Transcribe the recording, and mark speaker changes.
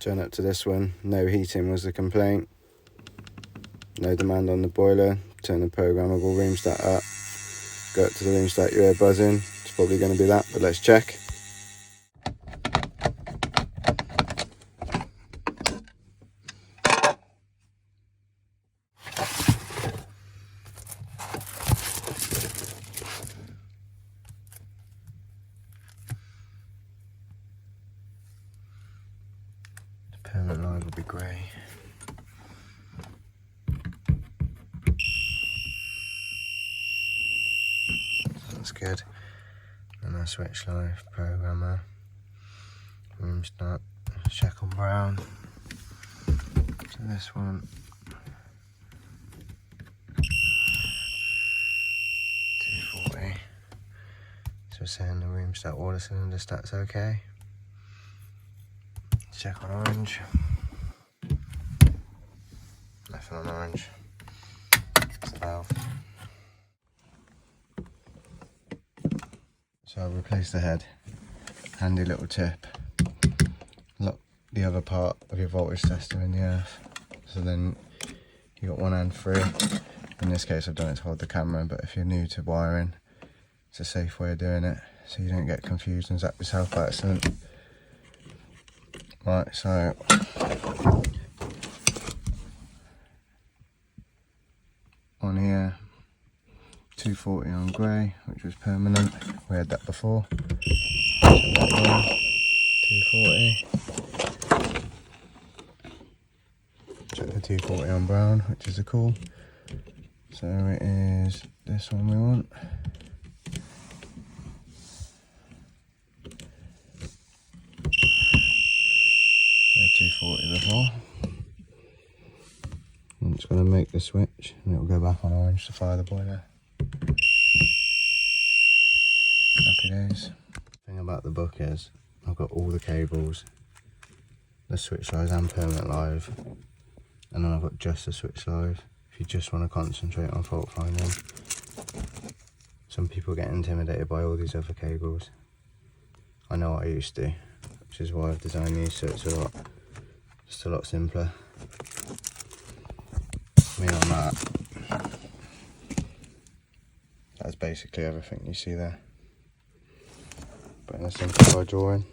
Speaker 1: Turn up to this one, no heating was the complaint. No demand on the boiler. Turn the programmable room stat up. Go up to the room stat, you hear buzzing. It's probably going to be that, but let's check. The permanent line will be grey. That's good. And I switch live, programmer, room start, check on brown. So this one, 240. So saying the room start water cylinder stats okay. Check on orange. Nothing on orange. It's the valve. So I'll replace the head. Handy little tip. Lock the other part of your voltage tester in the earth. So then you got one hand free. In this case I've done it to hold the camera, but if you're new to wiring, it's a safe way of doing it so you don't get confused and zap yourself by accident. Right, so on here, 240 on grey, which was permanent. We had that before. 240. Check the 240 on brown, which is a cool. So it is this one we want. So 240 before. I'm just going to make the switch and it will go back on orange to fire the boiler. Happy days. The thing about the book is I've got all the cables, the switch live and permanent live, and then I've got just the switch live if you just want to concentrate on fault finding. Some people get intimidated by all these other cables. I know I used to, which is why I've designed these so it's just a lot simpler. I mean, on that's basically everything you see there, but in a simplified drawing.